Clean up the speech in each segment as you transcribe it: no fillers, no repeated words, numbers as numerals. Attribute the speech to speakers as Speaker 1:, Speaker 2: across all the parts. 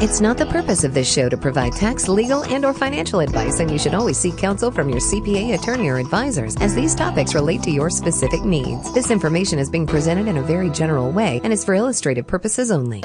Speaker 1: It's not the purpose of this show to provide tax, legal, and/or financial advice, and you should always seek counsel from your CPA, attorney, or advisors, as these topics relate to your specific needs. This information is being presented in a very general way and is for illustrative purposes only.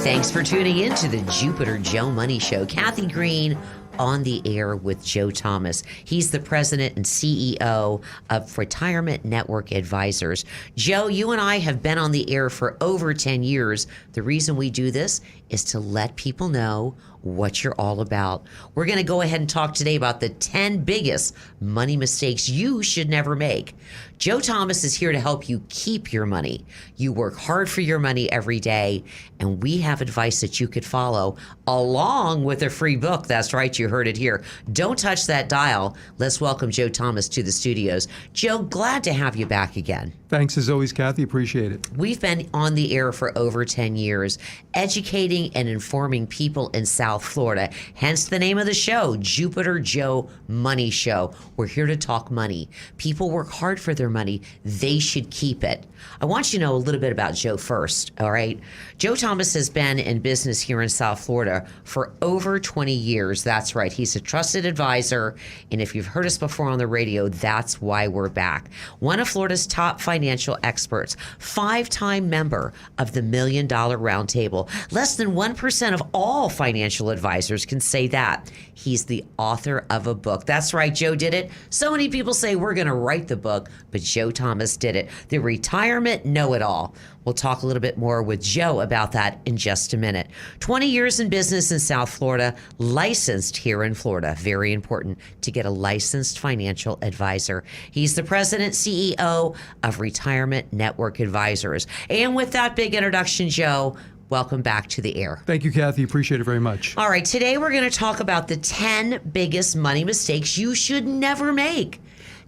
Speaker 2: Thanks for tuning in to the Jupiter Joe Money Show. Kathy Green on the air with Joe Thomas. He's the president and CEO of Retirement Network Advisors. Joe, you and I have been on the air for over 10 years. The reason we do this is to let people know what you're all about. We're going to go ahead and talk today about the 10 biggest money mistakes you should never make. Joe Thomas is here to help you keep your money. You work hard for your money every day, and we have advice that you could follow along with a free book. That's right, you heard it here. Don't touch that dial. Let's welcome Joe Thomas to the studios. Joe, glad to have you back again.
Speaker 3: Thanks as always, Kathy. Appreciate it.
Speaker 2: We've been on the air for over 10 years, educating and informing people in South Florida. Hence the name of the show, Jupiter Joe Money Show. We're here to talk money. People work hard for their money. They should keep it. I want you to know a little bit about Joe first, all right? Joe Thomas has been in business here in South Florida for over 20 years. That's right. He's a trusted advisor. And if you've heard us before on the radio, that's why we're back. One of Florida's top financial experts, 5-time member of the $1 Million Roundtable. Less than 1% of all financial advisors can say that. He's the author of a book. That's right, Joe did it. So many people say we're going to write the book, but Joe Thomas did it. The Retirement Know-It-All. We'll talk a little bit more with Joe about that in just a minute. 20 years in business in South Florida, licensed here in Florida. Very important to get a licensed financial advisor. He's the president, CEO of Retirement Network Advisors. And with that big introduction, Joe, welcome back to the air.
Speaker 3: Thank you, Kathy. Appreciate it very much.
Speaker 2: All right, today we're going to talk about the 10 biggest money mistakes you should never make.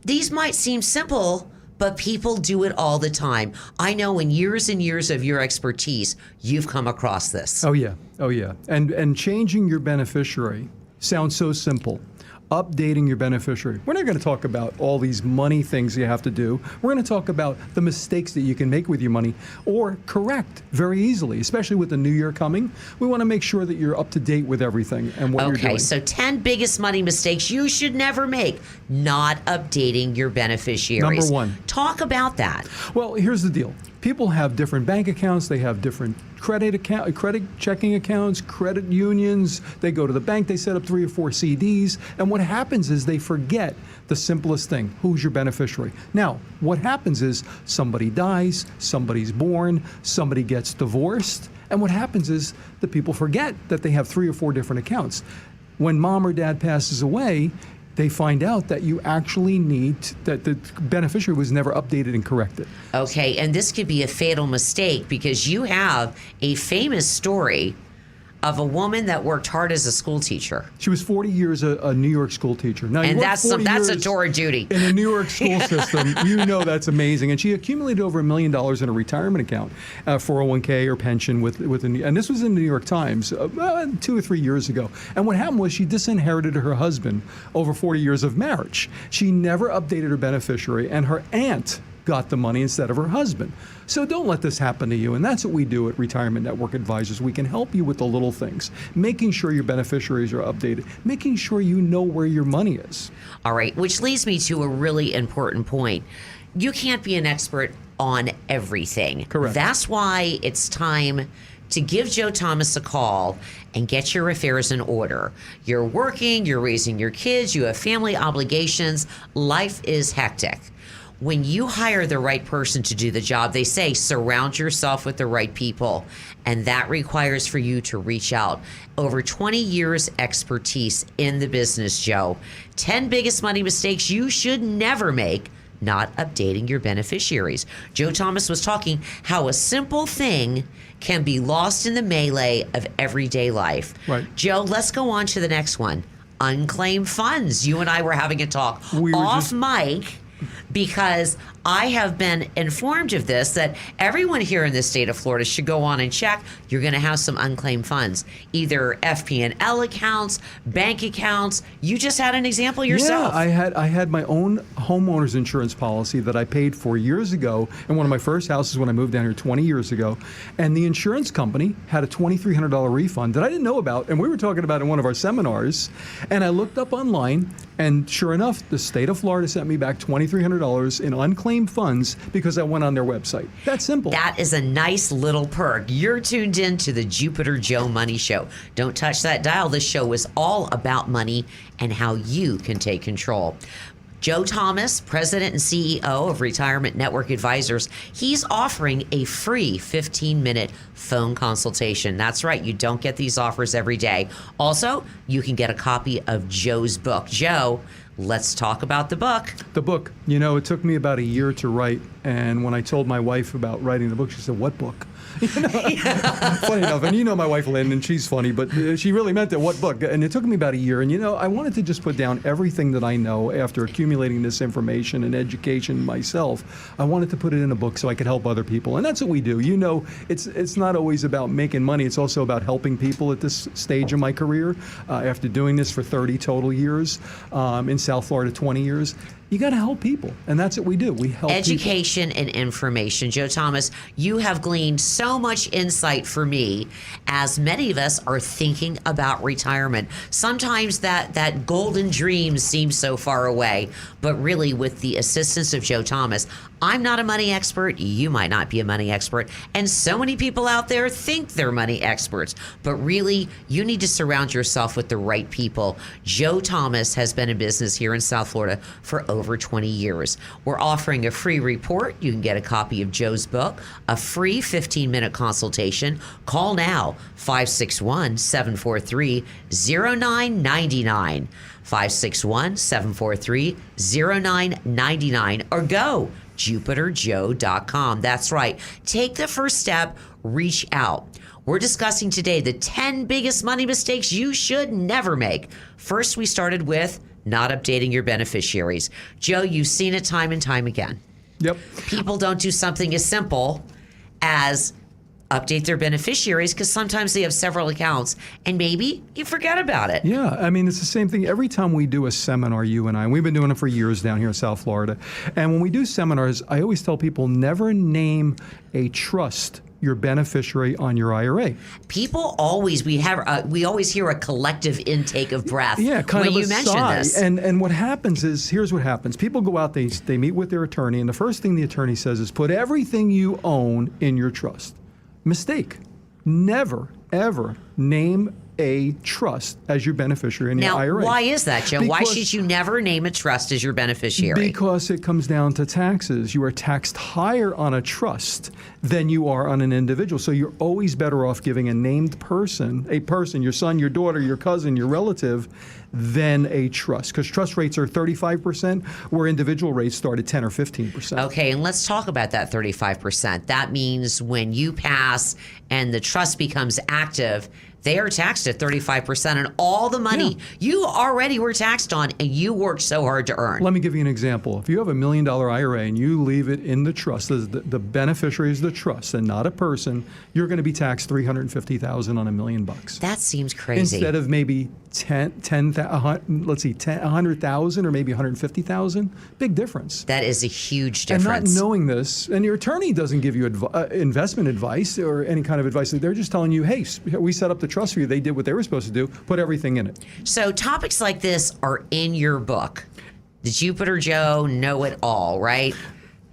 Speaker 2: These might seem simple, but people do it all the time. I know in years and years of your expertise, you've come across this.
Speaker 3: Oh, yeah. And changing your beneficiary sounds so simple. Updating your beneficiary. We're not going to talk about all these money things you have to do. We're going to talk about the mistakes that you can make with your money or correct very easily, especially with the new year coming. We want to make sure that you're up to date with everything and what you're doing.
Speaker 2: Okay, so 10 biggest money mistakes you should never make. Not updating your beneficiaries.
Speaker 3: Number one.
Speaker 2: Talk about that.
Speaker 3: Well, here's the deal. People have different bank accounts. They have different credit checking accounts, credit unions. They go to the bank. They set up 3 or 4 CDs. And what happens is they forget the simplest thing. Who's your beneficiary? Now, what happens is somebody dies, somebody's born, somebody gets divorced. And what happens is the people forget that they have 3 or 4 different accounts. When mom or dad passes away, they find out that you actually need, that the beneficiary was never updated and corrected.
Speaker 2: Okay, and this could be a fatal mistake because you have a famous story of a woman that worked hard as a school teacher.
Speaker 3: She was 40 years a New York school teacher. Now,
Speaker 2: and that's a tour of duty.
Speaker 3: In a New York school system, you know that's amazing. And she accumulated over $1 million in a retirement account, 401k or pension and this was in the New York Times 2 or 3 years ago. And what happened was she disinherited her husband over 40 years of marriage. She never updated her beneficiary, and her aunt got the money instead of her husband. So don't let this happen to you. And that's what we do at Retirement Network Advisors. We can help you with the little things, making sure your beneficiaries are updated, making sure you know where your money is.
Speaker 2: All right, which leads me to a really important point. You can't be an expert on everything.
Speaker 3: Correct.
Speaker 2: That's why it's time to give Joe Thomas a call and get your affairs in order. You're working, you're raising your kids, you have family obligations, life is hectic. When you hire the right person to do the job, they say surround yourself with the right people. And that requires for you to reach out. Over 20 years expertise in the business, Joe. 10 biggest money mistakes you should never make. Not updating your beneficiaries. Joe Thomas was talking how a simple thing can be lost in the melee of everyday life.
Speaker 3: Right.
Speaker 2: Joe, let's go on to the next one. Unclaimed funds. You and I were having a talk mic because I have been informed of this, that everyone here in the state of Florida should go on and check. You're going to have some unclaimed funds, either FP&L accounts, bank accounts. You just had an example yourself.
Speaker 3: Yeah, I had my own homeowner's insurance policy that I paid for years ago in one of my first houses when I moved down here 20 years ago. And the insurance company had a $2,300 refund that I didn't know about. And we were talking about in one of our seminars. And I looked up online, and sure enough, the state of Florida sent me back $2,300 in unclaimed funds because I went on their website. That's simple.
Speaker 2: That is a nice little perk. You're tuned in to the Jupiter Joe Money Show. Don't touch that dial. This show is all about money and how you can take control. Joe Thomas, President and CEO of Retirement Network Advisors, he's offering a free 15-minute phone consultation. That's right, you don't get these offers every day. Also, you can get a copy of Joe's book. Joe, let's talk about the book.
Speaker 3: The book. You know, it took me about a year to write, and when I told my wife about writing the book, she said, "What book?" Funny enough, and you know my wife Lynn, and she's funny, but she really meant it. What book? And it took me about a year, and you know, I wanted to just put down everything that I know after accumulating this information and education myself. I wanted to put it in a book so I could help other people, and that's what we do. You know, it's not always about making money. It's also about helping people at this stage of my career. After doing this for 30 total years, in South Florida, 20 years. You got to help people, and that's what we do. We help
Speaker 2: education
Speaker 3: people.
Speaker 2: And information. Joe Thomas, you have gleaned so much insight for me, as many of us are thinking about retirement. Sometimes that golden dream seems so far away, but really with the assistance of Joe Thomas, I'm not a money expert. You might not be a money expert. And so many people out there think they're money experts. But really, you need to surround yourself with the right people. Joe Thomas has been in business here in South Florida for over 20 years. We're offering a free report. You can get a copy of Joe's book, a free 15-minute consultation. Call now, 561-743-0999. 561-743-0999, or go JupiterJoe.com. That's right. Take the first step, reach out. We're discussing today the 10 biggest money mistakes you should never make. First, we started with not updating your beneficiaries. Joe, you've seen it time and time again.
Speaker 3: Yep.
Speaker 2: People don't do something as simple as update their beneficiaries because sometimes they have several accounts and maybe you forget about it.
Speaker 3: Yeah, I mean, it's the same thing. Every time we do a seminar, you and I, and we've been doing it for years down here in South Florida, and when we do seminars, I always tell people never name a trust your beneficiary on your IRA.
Speaker 2: People always, we always hear a collective intake of breath.
Speaker 3: Yeah, kind
Speaker 2: when
Speaker 3: of a
Speaker 2: you mention
Speaker 3: sigh.
Speaker 2: this.
Speaker 3: And what happens is, here's what happens. People go out, they meet with their attorney, and the first thing the attorney says is put everything you own in your trust. Mistake. Never, ever name a trust as your beneficiary in your IRA.
Speaker 2: Now, why is that, Joe? Why should you never name a trust as your beneficiary?
Speaker 3: Because it comes down to taxes. You are taxed higher on a trust than you are on an individual. So you're always better off giving a named person, your son, your daughter, your cousin, your relative, than a trust. Because trust rates are 35%, where individual rates start at 10 or 15%.
Speaker 2: Okay, and let's talk about that 35%. That means when you pass and the trust becomes active, they are taxed at 35%, and all the money you already were taxed on and you worked so hard to earn.
Speaker 3: Let me give you an example. If you have $1 million IRA and you leave it in the trust, the beneficiary is the trust and not a person, you're going to be taxed $350,000 on $1 million.
Speaker 2: That seems crazy.
Speaker 3: Instead of maybe 100,000 or maybe 150,000, big difference.
Speaker 2: That is a huge difference.
Speaker 3: And not knowing this, and your attorney doesn't give you investment advice or any kind of advice. They're just telling you, hey, we set up the trust for you. They did what they were supposed to do. Put everything in it.
Speaker 2: So topics like this are in your book. The Jupiter Joe Know It All, right?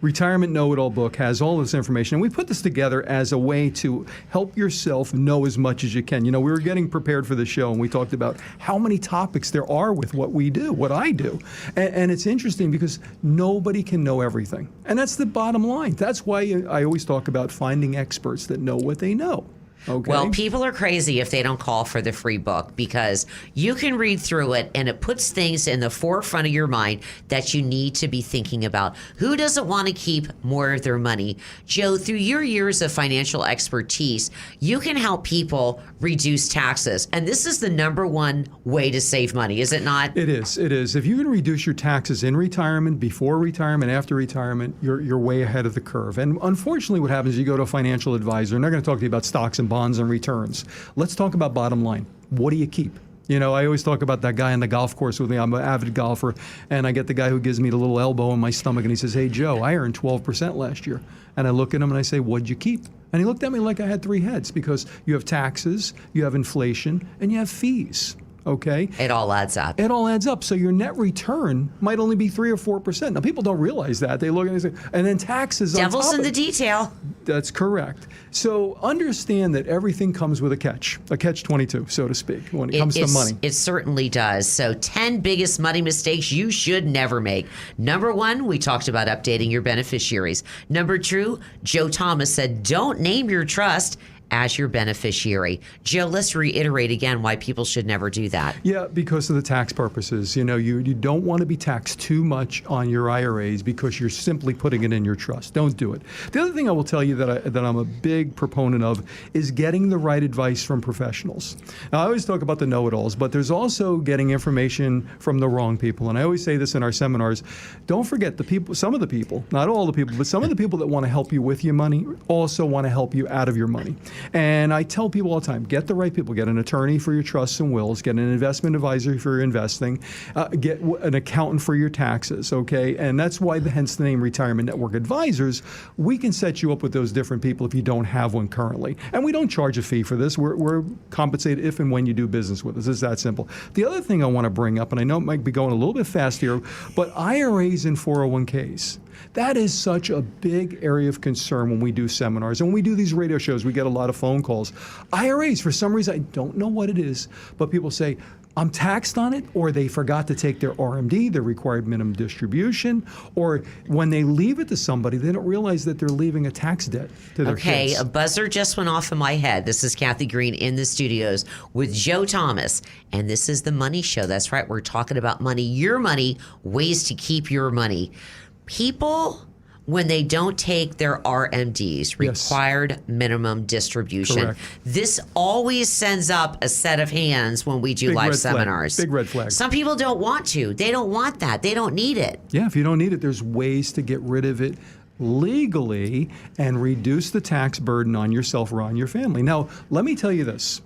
Speaker 3: Retirement Know-It-All book has all this information. And we put this together as a way to help yourself know as much as you can. You know, we were getting prepared for the show, and we talked about how many topics there are with what we do, what I do. And it's interesting because nobody can know everything. And that's the bottom line. That's why I always talk about finding experts that know what they know. Okay.
Speaker 2: Well, people are crazy if they don't call for the free book, because you can read through it and it puts things in the forefront of your mind that you need to be thinking about. Who doesn't want to keep more of their money? Joe, through your years of financial expertise, you can help people reduce taxes. And this is the number one way to save money, is it not?
Speaker 3: It is. It is. If you can reduce your taxes in retirement, before retirement, after retirement, you're way ahead of the curve. And unfortunately, what happens is you go to a financial advisor and they're going to talk to you about stocks and bonds and returns. Let's talk about bottom line. What do you keep? You know, I always talk about that guy on the golf course with me. I'm an avid golfer, and I get the guy who gives me the little elbow in my stomach, and he says, "Hey, Joe, I earned 12% last year." And I look at him and I say, "What'd you keep?" And he looked at me like I had three heads, because you have taxes, you have inflation, and you have fees. Okay?
Speaker 2: It all adds up.
Speaker 3: It all adds up. So your net return might only be 3 or 4%. Now, people don't realize that. They look and they say, and then taxes on top
Speaker 2: Devil's in
Speaker 3: of
Speaker 2: the
Speaker 3: it.
Speaker 2: detail.
Speaker 3: That's correct. So understand that everything comes with a catch-22, so to speak, when it comes to money.
Speaker 2: It certainly does. So 10 biggest money mistakes you should never make. Number 1, we talked about updating your beneficiaries. Number 2, Joe Thomas said, don't name your trust as your beneficiary. Joe, let's reiterate again why people should never do that.
Speaker 3: Yeah, because of the tax purposes. You know, you don't want to be taxed too much on your IRAs because you're simply putting it in your trust. Don't do it. The other thing I will tell you that I'm a big proponent of is getting the right advice from professionals. Now, I always talk about the know-it-alls, but there's also getting information from the wrong people. And I always say this in our seminars, don't forget the people, some of the people, not all the people, but some of the people that want to help you with your money also want to help you out of your money. And I tell people all the time, get the right people. Get an attorney for your trusts and wills. Get an investment advisor for your investing. Get an accountant for your taxes, okay? And that's why, hence the name Retirement Network Advisors. We can set you up with those different people if you don't have one currently. And we don't charge a fee for this. We're compensated if and when you do business with us. It's that simple. The other thing I want to bring up, and I know it might be going a little bit fast here, but IRAs and 401ks. That is such a big area of concern when we do seminars. And when we do these radio shows, we get a lot of phone calls. IRAs, for some reason, I don't know what it is, but people say, I'm taxed on it, or they forgot to take their RMD, their required minimum distribution, or when they leave it to somebody, they don't realize that they're leaving a tax debt to their kids.
Speaker 2: Okay, a buzzer just went off in my head. This is Kathy Green in the studios with Joe Thomas, and this is the Money Show. That's right, we're talking about money, your money, ways to keep your money. People, when they don't take their RMDs, required minimum distribution,
Speaker 3: Correct.
Speaker 2: this always sends up a set of hands when we do
Speaker 3: Big
Speaker 2: live
Speaker 3: red flag.
Speaker 2: seminars.
Speaker 3: Big red flag.
Speaker 2: Some people don't want to. They don't want that. They don't need it.
Speaker 3: Yeah, if you don't need it, there's ways to get rid of it legally and reduce the tax burden on yourself or on your family. Now, let me tell you this.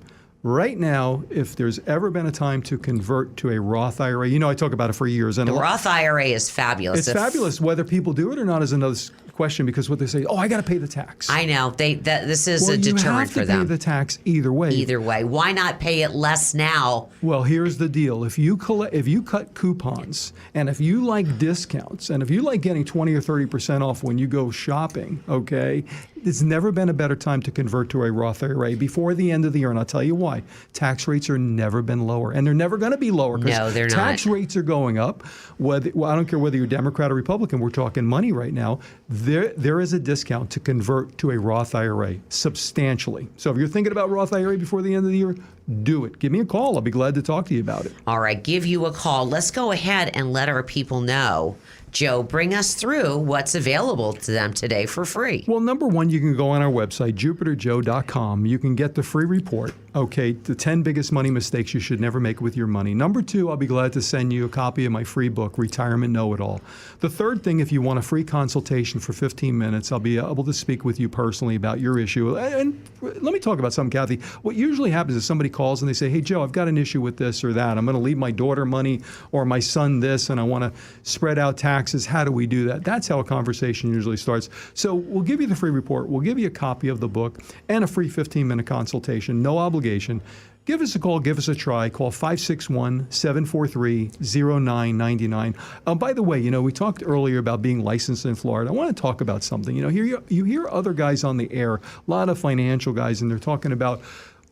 Speaker 3: Right now, if there's ever been a time to convert to a Roth IRA, you know I talk about it for years. And
Speaker 2: The Roth IRA is fabulous.
Speaker 3: it's fabulous. Whether people do it or not is another question, because what they say, oh, I got to pay the tax.
Speaker 2: I know. This is
Speaker 3: well,
Speaker 2: a deterrent
Speaker 3: you have
Speaker 2: for
Speaker 3: to
Speaker 2: them.
Speaker 3: pay the tax either way.
Speaker 2: Either way. Why not pay it less now?
Speaker 3: Well, here's the deal. If you cut coupons, and if you like discounts, and if you like getting 20 or 30% off when you go shopping, okay, there's never been a better time to convert to a Roth IRA before the end of the year. And I'll tell you why. Tax rates are never been lower, and they're never going to be lower.
Speaker 2: No, they're not.
Speaker 3: Tax rates are going up. I don't care whether you're Democrat or Republican. We're talking money right now. There is a discount to convert to a Roth IRA substantially. So if you're thinking about Roth IRA before the end of the year, do it. Give me a call. I'll be glad to talk to you about it.
Speaker 2: All right, give you a call. Let's go ahead and let our people know. Joe, bring us through what's available to them today for free.
Speaker 3: Well, number one, you can go on our website, jupiterjoe.com. You can get the free report, okay, the 10 biggest money mistakes you should never make with your money. Number two, I'll be glad to send you a copy of my free book, Retirement Know-It-All. The third thing, if you want a free consultation for 15 minutes, I'll be able to speak with you personally about your issue. And let me talk about something, Kathy. What usually happens is somebody calls and they say, hey, Joe, I've got an issue with this or that. I'm going to leave my daughter money or my son this, and I want to spread out taxes. How do we do that? That's how a conversation usually starts. So we'll give you the free report. We'll give you a copy of the book and a free 15-minute consultation, no obligation. Give us a call. Give us a try. Call 561-743-0999. By the way, we talked earlier about being licensed in Florida. I want to talk about something. Here you hear other guys on the air, a lot of financial guys, and they're talking about,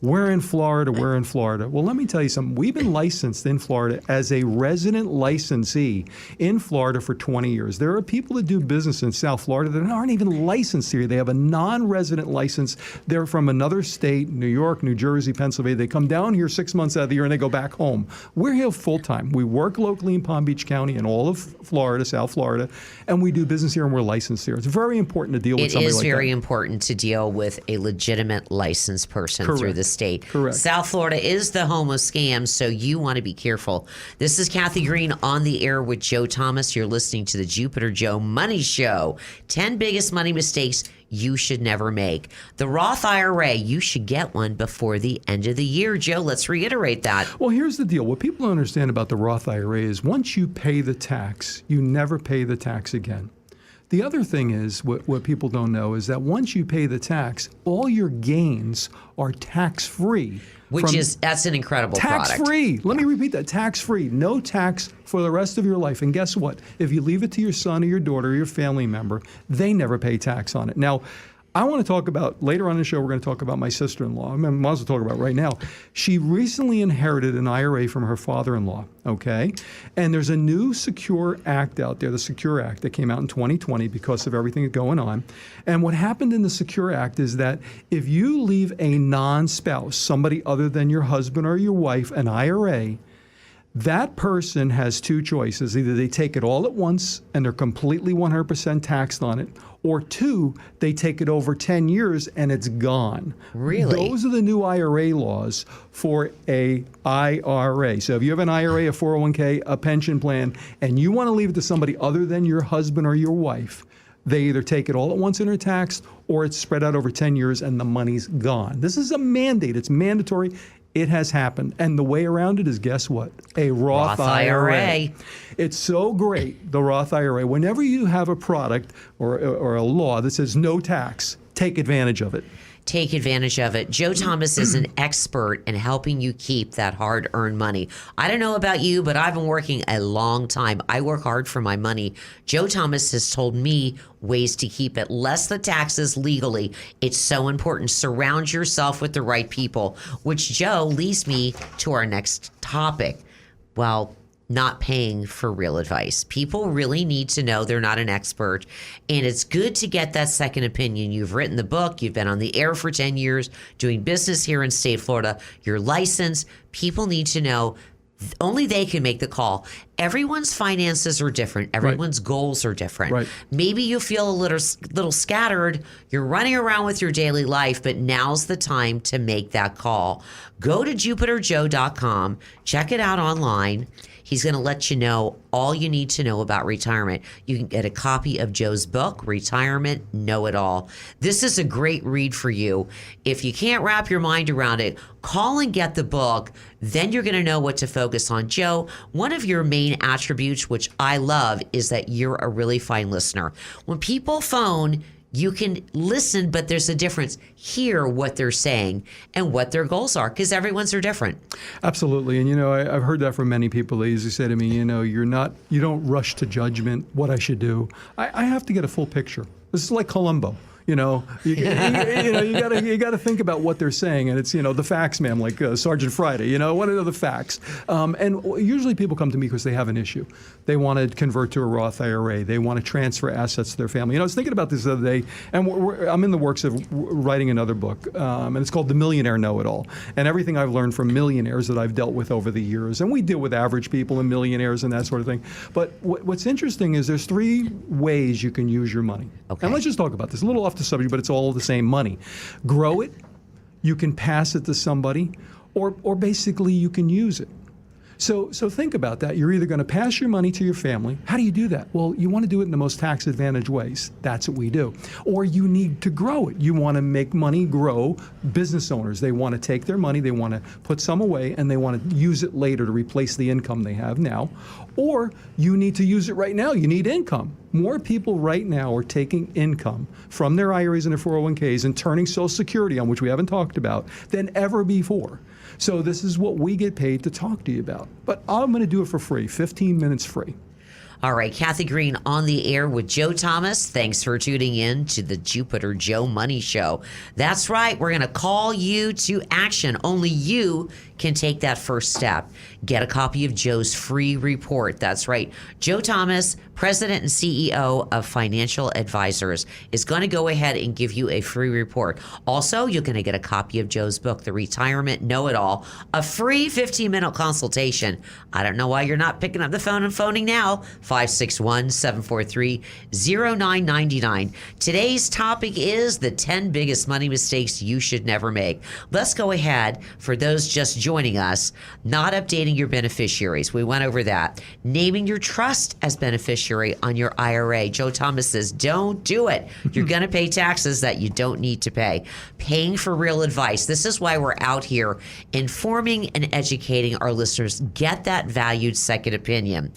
Speaker 3: We're in Florida. We're in Florida. Well, let me tell you something. We've been licensed in Florida as a resident licensee in Florida for 20 years. There are people that do business in South Florida that aren't even licensed here. They have a non-resident license. They're from another state, New York, New Jersey, Pennsylvania. They come down here 6 months out of the year and they go back home. We're here full-time. We work locally in Palm Beach County and all of Florida, South Florida, and we do business here and we're licensed here. It's very important to deal with somebody like that.
Speaker 2: It is very important to deal with a legitimate licensed person through the state.
Speaker 3: Correct.
Speaker 2: South Florida is the home of scams, so you want to be careful. This is Kathy Green on the air with Joe Thomas. You're listening to the Jupiter Joe Money Show. 10 biggest money mistakes you should never make. The Roth IRA, you should get one before the end of the year. Joe, let's reiterate that.
Speaker 3: Well, here's the deal. What people don't understand about the Roth IRA is once you pay the tax, you never pay the tax again. The other thing is, what people don't know is that once you pay the tax, all your gains are tax-free.
Speaker 2: That's an incredible product.
Speaker 3: Tax-free. Let me repeat that. Tax-free. No tax for the rest of your life. And guess what? If you leave it to your son or your daughter or your family member, they never pay tax on it. Now, I want to talk about, later on in the show, we're going to talk about my sister-in-law. I might as well talk about it right now. She recently inherited an IRA from her father-in-law, okay? And there's a new Secure Act out there, the Secure Act that came out in 2020 because of everything going on. And what happened in the Secure Act is that if you leave a non-spouse, somebody other than your husband or your wife, an IRA, that person has two choices. Either they take it all at once and they're completely 100% taxed on it, or two, they take it over 10 years and it's gone.
Speaker 2: Really?
Speaker 3: Those are the new IRA laws for a IRA. So if you have an IRA, a 401k, a pension plan, and you want to leave it to somebody other than your husband or your wife, they either take it all at once and are taxed, or it's spread out over 10 years and the money's gone. This is a mandate. It's mandatory. It has happened. And the way around it is, guess what? A Roth IRA. It's so great, the Roth IRA. Whenever you have a product or a law that says no tax, take advantage of it.
Speaker 2: Take advantage of it. Joe Thomas is an expert in helping you keep that hard-earned money. I don't know about you, but I've been working a long time. I work hard for my money. Joe Thomas has told me ways to keep it less the taxes legally. It's so important. Surround yourself with the right people, which, Joe, leads me to our next topic. Well, not paying for real advice. People really need to know they're not an expert, and it's good to get that second opinion. You've written the book, you've been on the air for 10 years, doing business here in state Florida, you're licensed. People need to know only they can make the call. Everyone's finances are different. Everyone's goals are different.
Speaker 3: Right.
Speaker 2: Maybe you feel a little scattered. You're running around with your daily life, but now's the time to make that call. Go to JupiterJoe.com. Check it out online. He's going to let you know all you need to know about retirement. You can get a copy of Joe's book, Retirement Know-It-All. This is a great read for you. If you can't wrap your mind around it, call and get the book. Then you're going to know what to focus on. Joe, one of your main attributes, which I love, is that you're a really fine listener. When people phone, you can listen, but there's a difference. Hear what they're saying and what their goals are, because everyone's are different.
Speaker 3: Absolutely. And, I've heard that from many people. They usually say to me, you don't rush to judgment, what I should do. I have to get a full picture. This is like Columbo. You got to think about what they're saying, and it's the facts, ma'am, like Sergeant Friday. What are the facts? And usually people come to me because they have an issue. They want to convert to a Roth IRA. They want to transfer assets to their family. I was thinking about this the other day, and I'm in the works of writing another book, and it's called The Millionaire Know-It-All, and everything I've learned from millionaires that I've dealt with over the years. And we deal with average people and millionaires and that sort of thing. But what's interesting is there's three ways you can use your money.
Speaker 2: Okay.
Speaker 3: And let's just talk about this. A little off the subject, but it's all the same money. Grow it, you can pass it to somebody, or basically you can use it. So think about that. You're either going to pass your money to your family. How do you do that? Well, you want to do it in the most tax advantage ways. That's what we do. Or you need to grow it. You want to make money grow. Business owners, they want to take their money, they want to put some away, and they want to use it later to replace the income they have now. Or you need to use it right now. You need income. More people right now are taking income from their IRAs and their 401ks and turning Social Security on, which we haven't talked about, than ever before. So this is what we get paid to talk to you about. But I'm going to do it for free, 15 minutes free.
Speaker 2: All right, Kathy Green on the air with Joe Thomas. Thanks for tuning in to the Jupiter Joe Money Show. That's right, we're going to call you to action. Only you can take that first step. Get a copy of Joe's free report. That's right. Joe Thomas, President and CEO of Financial Advisors, is going to go ahead and give you a free report. Also, you're going to get a copy of Joe's book, The Retirement Know-It-All, a free 15-minute consultation. I don't know why you're not picking up the phone and phoning now. 561-743-0999. Today's topic is the 10 biggest money mistakes you should never make. Let's go ahead, for those just joining us, not updating your beneficiaries. We went over that. Naming your trust as beneficiary on your IRA. Joe Thomas says, don't do it. You're going to pay taxes that you don't need to pay. Paying for real advice. This is why we're out here informing and educating our listeners. Get that valued second opinion.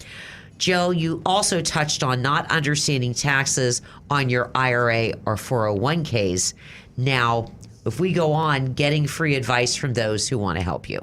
Speaker 2: Joe, you also touched on not understanding taxes on your IRA or 401ks. Now, if we go on, getting free advice from those who want to help you.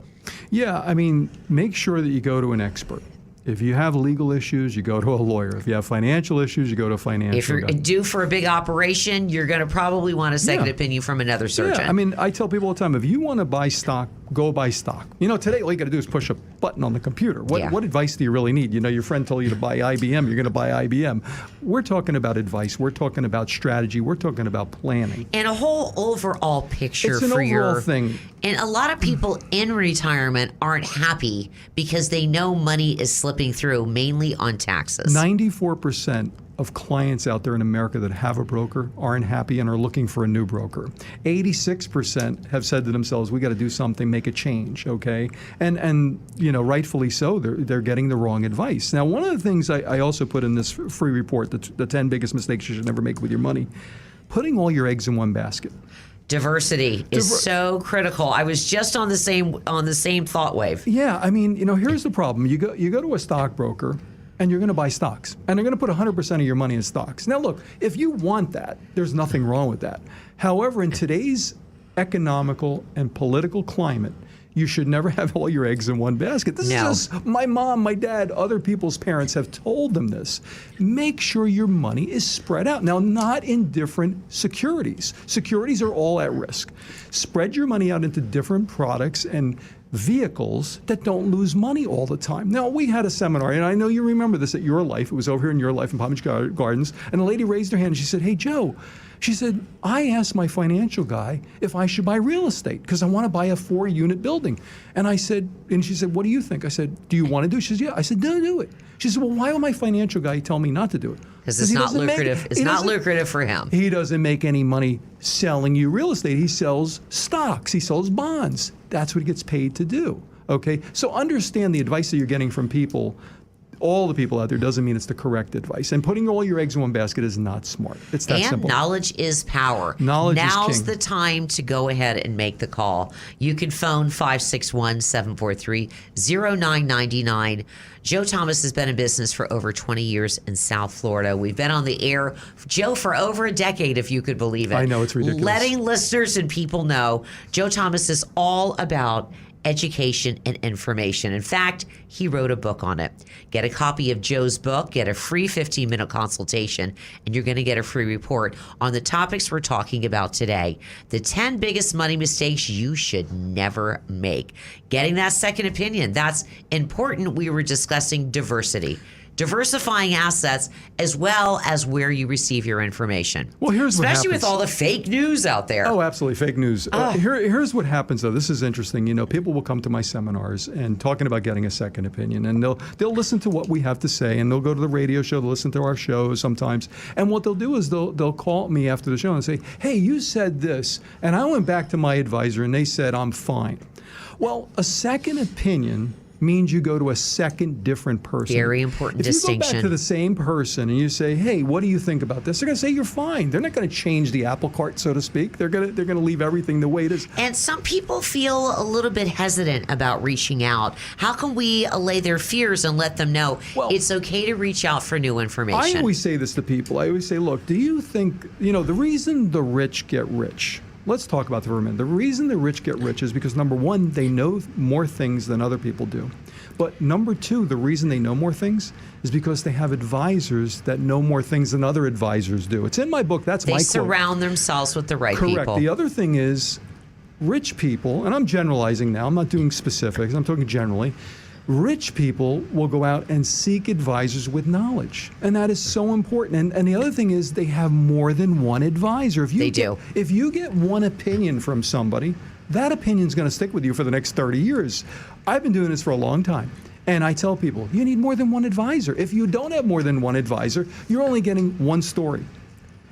Speaker 3: Yeah, I mean, make sure that you go to an expert. If you have legal issues, you go to a lawyer. If you have financial issues, you go to a financial
Speaker 2: If you're
Speaker 3: guy.
Speaker 2: due for a big operation, you're going to probably want a second opinion from another surgeon.
Speaker 3: Yeah, I mean, I tell people all the time, if you want to buy stock, go buy stock. You know, today all you got to do is push a button on the computer. What advice do you really need? You know, your friend told you to buy IBM, you're going to buy IBM. We're talking about advice. We're talking about strategy. We're talking about planning.
Speaker 2: And a whole overall picture
Speaker 3: It's an
Speaker 2: for
Speaker 3: overall
Speaker 2: your
Speaker 3: thing.
Speaker 2: And a lot of people in retirement aren't happy because they know money is slipping through, mainly on taxes.
Speaker 3: 94% of clients out there in America that have a broker aren't happy and are looking for a new broker. 86% have said to themselves, we got to do something, make a change, okay? And you know, rightfully so, they're getting the wrong advice. Now, one of the things I also put in this free report, the 10 biggest mistakes you should never make with your money, putting all your eggs in one basket.
Speaker 2: Diversity is so critical. I was just on the same thought wave.
Speaker 3: Yeah, I mean, you know, here's the problem. You go to a stockbroker and you're going to buy stocks, and they're going to put 100% of your money in stocks. Now, look, if you want that, there's nothing wrong with that. However, in today's economical and political climate, you should never have all your eggs in one basket. This is just my mom, my dad, other people's parents have told them this. Make sure your money is spread out. Now, not in different securities. Securities are all at risk. Spread your money out into different products and vehicles that don't lose money all the time. Now, we had a seminar, and I know you remember this at Your Life. It was over here in Your Life in Palm Beach Gardens, and a lady raised her hand and she said, hey, Joe, she said, I asked my financial guy if I should buy real estate because I want to buy a 4-unit building. And I said, and she said, what do you think? I said, do you want to do it? She said, yeah. I said, don't do it. She said, well, why would my financial guy tell me not to do it?
Speaker 2: Because it's not lucrative. It's not lucrative for him.
Speaker 3: He doesn't make any money selling you real estate. He sells stocks. He sells bonds. That's what he gets paid to do. Okay? So understand the advice that you're getting from people, all the people out there, doesn't mean it's the correct advice. And putting all your eggs in one basket is not smart. It's that simple.
Speaker 2: And knowledge is power.
Speaker 3: Knowledge is king.
Speaker 2: Now's the time to go ahead and make the call. You can phone 561-743-0999. Joe Thomas has been in business for over 20 years in South Florida. We've been on the air, Joe, for over a decade, if you could believe it.
Speaker 3: I know, it's ridiculous.
Speaker 2: Letting listeners and people know Joe Thomas is all about education and information. In fact, he wrote a book on it. Get a copy of Joe's book, get a free 15-minute consultation, and you're going to get a free report on the topics we're talking about today. The 10 biggest money mistakes you should never make. Getting that second opinion, that's important. We were discussing diversity. Diversifying assets as well as where you receive your information.
Speaker 3: Well, here's what happens.
Speaker 2: Especially with all the fake news out there.
Speaker 3: Oh, absolutely. Fake news. Here's what happens, though. This is interesting. You know, people will come to my seminars and talking about getting a second opinion, and they'll listen to what we have to say, and they'll go to the radio show, they'll listen to our shows sometimes. And what they'll do is they'll call me after the show and say, hey, you said this, and I went back to my advisor, and they said I'm fine. Well, a second opinion means you go to a second different person.
Speaker 2: Very important distinction.
Speaker 3: If you go back to the same person and you say, hey, what do you think about this? They're going to say you're fine. They're not going to change the apple cart, so to speak. They're going to leave everything the way it is.
Speaker 2: And some people feel a little bit hesitant about reaching out. How can we allay their fears and let them know it's okay to reach out for new information?
Speaker 3: I always say this to people. I always say, look, do you think, the reason the rich get rich let's talk about the for a minute. The reason the rich get rich is because, number one, they know more things than other people do. But number two, the reason they know more things is because they have advisors that know more things than other advisors do. It's in my book. That's my quote.
Speaker 2: They surround themselves with the right
Speaker 3: Correct.
Speaker 2: people.
Speaker 3: The other thing is, rich people, and I'm generalizing now, I'm not doing specifics, I'm talking generally, rich people will go out and seek advisors with knowledge. And that is so important. And the other thing is they have more than one advisor. If you
Speaker 2: do.
Speaker 3: If you get one opinion from somebody, that opinion is going to stick with you for the next 30 years. I've been doing this for a long time. And I tell people, you need more than one advisor. If you don't have more than one advisor, you're only getting one story.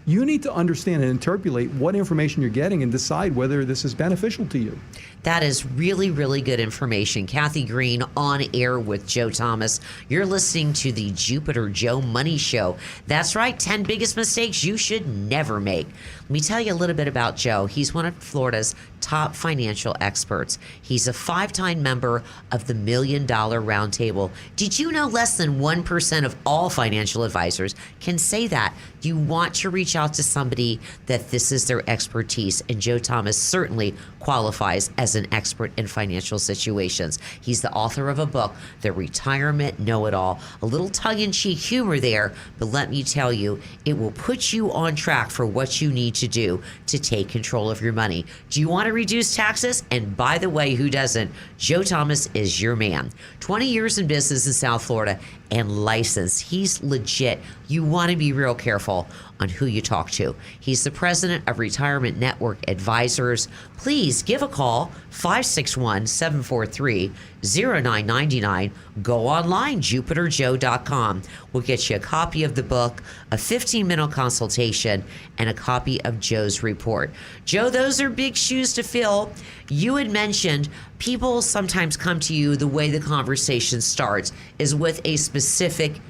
Speaker 3: You need to understand and interpolate what information you're getting and decide whether this is beneficial to you.
Speaker 2: That is really, really good information. Kathy Green on air with Joe Thomas. You're listening to the Jupiter Joe Money Show. That's right, 10 biggest mistakes you should never make. Let me tell you a little bit about Joe. He's one of Florida's top financial experts. He's a 5-time member of the $1 Million Roundtable. Did you know less than 1% of all financial advisors can say that? You want to reach out to somebody that this is their expertise, and Joe Thomas certainly qualifies as an expert in financial situations. He's the author of a book, The Retirement Know-It-All. A little tongue-in-cheek humor there, but let me tell you, it will put you on track for what you need to do to take control of your money. Do you want to reduce taxes? And by the way, who doesn't? Joe Thomas is your man. 20 years in business in South Florida and licensed. He's legit. You want to be real careful on who you talk to. He's the president of Retirement Network Advisors. Please give a call, 561-743-0999. Go online, jupiterjoe.com. We'll get you a copy of the book, a 15-minute consultation, and a copy of Joe's report. Joe, those are big shoes to fill. You had mentioned people sometimes come to you, the way the conversation starts is with a specific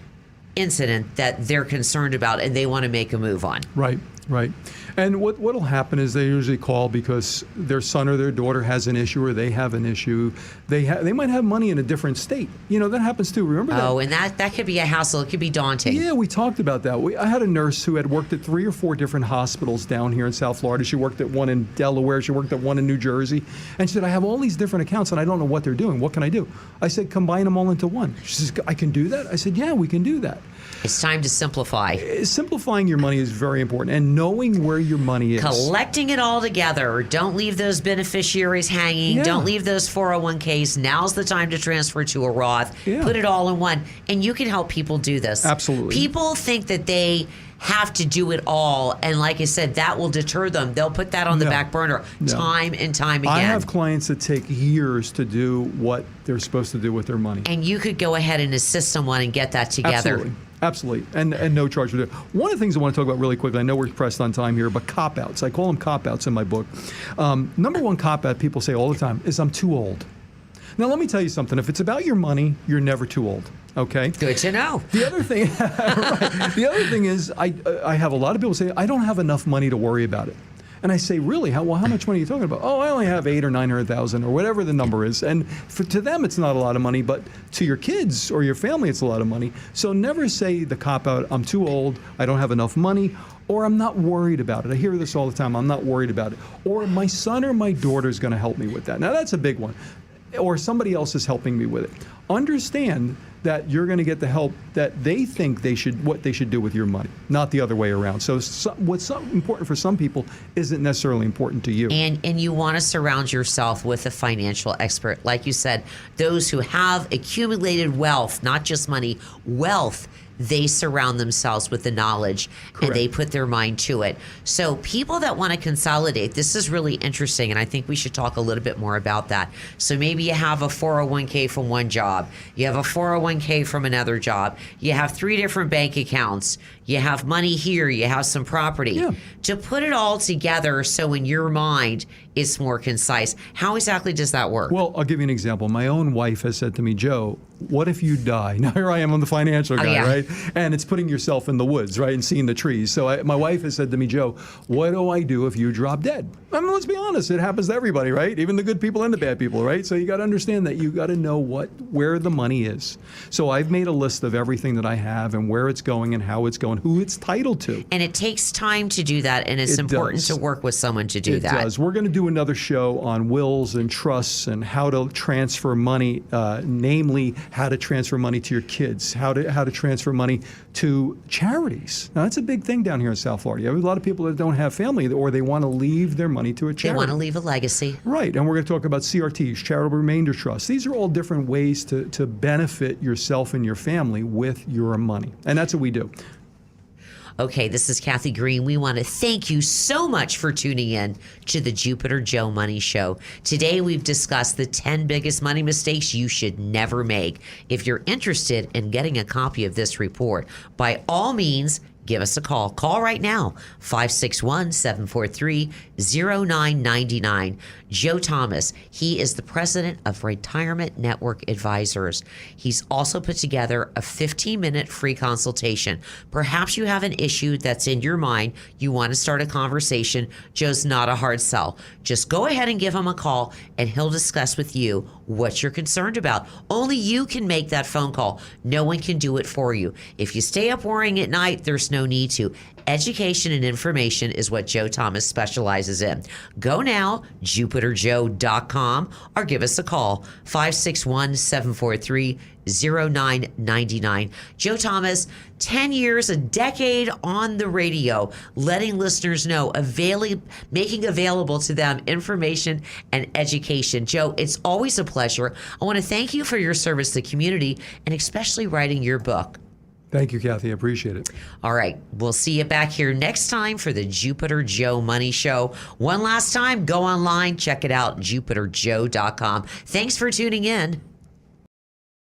Speaker 2: incident that they're concerned about and they want to make a move on.
Speaker 3: Right, right. And what'll happen is they usually call because their son or their daughter has an issue or they have an issue. They might have money in a different state. You know, that happens too. Remember that?
Speaker 2: Oh, and that could be a hassle. It could be daunting.
Speaker 3: Yeah, we talked about that. I had a nurse who had worked at 3 or 4 different hospitals down here in South Florida. She worked at one in Delaware. She worked at one in New Jersey. And she said, I have all these different accounts and I don't know what they're doing. What can I do? I said, combine them all into one. She says, I can do that? I said, yeah, we can do that.
Speaker 2: It's time to simplify.
Speaker 3: Simplifying your money is very important, and knowing where your money is.
Speaker 2: Collecting it all together. Don't leave those beneficiaries hanging.
Speaker 3: Yeah.
Speaker 2: Don't leave those 401ks. Now's the time to transfer to a Roth.
Speaker 3: Yeah.
Speaker 2: Put it all in one. And you can help people do this.
Speaker 3: Absolutely.
Speaker 2: People think that they have to do it all. And like I said, that will deter them. They'll put that on the
Speaker 3: No.
Speaker 2: back burner
Speaker 3: No.
Speaker 2: time and time again.
Speaker 3: I have clients that take years to do what they're supposed to do with their money.
Speaker 2: And you could go ahead and assist someone and get that together.
Speaker 3: Absolutely. Absolutely. And no charge for that. One of the things I want to talk about really quickly, I know we're pressed on time here, but cop-outs. I call them cop-outs in my book. Number one cop-out people say all the time is, I'm too old. Now, let me tell you something. If it's about your money, you're never too old. Okay?
Speaker 2: Good to know.
Speaker 3: The other thing, right. The other thing is, I have a lot of people say, I don't have enough money to worry about it. And I say, really? How much money are you talking about? Oh, I only have 800,000 or 900,000 or whatever the number is. And to them, it's not a lot of money, but to your kids or your family, it's a lot of money. So never say the cop-out, I'm too old, I don't have enough money, or I'm not worried about it. I hear this all the time, I'm not worried about it. Or my son or my daughter is going to help me with that. Now, that's a big one. Or somebody else is helping me with it. Understand that you're going to get the help that they think what they should do with your money, not the other way around. So what's important for some people isn't necessarily important to you.
Speaker 2: And you want to surround yourself with a financial expert. Like you said, those who have accumulated wealth, not just money, wealth, they surround themselves with the knowledge.
Speaker 3: Correct.
Speaker 2: And they put their mind to it. So people that want to consolidate, this is really interesting, and I think we should talk a little bit more about that. So maybe you have a 401k from one job, you have a 401k from another job, you have 3 different bank accounts, you have money here, you have some property.
Speaker 3: Yeah.
Speaker 2: To put it all together so in your mind it's more concise, how exactly does that work?
Speaker 3: Well, I'll give you an example. My own wife has said to me, Joe, what if you die? Now, here I am, I'm the financial guy,
Speaker 2: yeah.
Speaker 3: right? And it's putting yourself in the woods, right, and seeing the trees. So my wife has said to me, Joe, what do I do if you drop dead? I mean, let's be honest, it happens to everybody, right? Even the good people and the bad people, right? So you got to understand that you got to know where the money is. So I've made a list of everything that I have and where it's going and how it's going. on who it's titled to.
Speaker 2: And it takes time to do that, and it's
Speaker 3: It
Speaker 2: important
Speaker 3: does.
Speaker 2: to work with someone to do
Speaker 3: It
Speaker 2: that.
Speaker 3: does. We're going to do another show on wills and trusts and how to transfer money, namely how to transfer money to your kids, how to transfer money to charities. Now, that's a big thing down here in South Florida. You have a lot of people that don't have family, or they want to leave their money to a
Speaker 2: They
Speaker 3: charity.
Speaker 2: want to leave a legacy.
Speaker 3: Right, and we're going to talk about CRTs, charitable remainder trusts. These are all different ways to benefit yourself and your family with your money, and that's what we do.
Speaker 2: Okay, this is Kathy Green. We want to thank you so much for tuning in to the Jupiter Joe Money Show. Today, we've discussed the 10 biggest money mistakes you should never make. If you're interested in getting a copy of this report, by all means, give us a call. Call right now, 561-743-0999. Joe Thomas, he is the president of Retirement Network Advisors. He's also put together a 15-minute free consultation. Perhaps you have an issue that's in your mind. You want to start a conversation. Joe's not a hard sell. Just go ahead and give him a call, and he'll discuss with you what you're concerned about. Only you can make that phone call. No one can do it for you. If you stay up worrying at night, there's no need to. Education and information is what Joe Thomas specializes in. Go now, jupiterjoe.com, or give us a call, 561-743-0999. Joe Thomas, 10 years, a decade on the radio, letting listeners know, making available to them information and education. Joe, it's always a pleasure. I want to thank you for your service to the community, and especially writing your book.
Speaker 3: Thank you, Kathy. I appreciate it.
Speaker 2: All right. We'll see you back here next time for the Jupiter Joe Money Show. One last time, go online, check it out, jupiterjoe.com. Thanks for tuning in.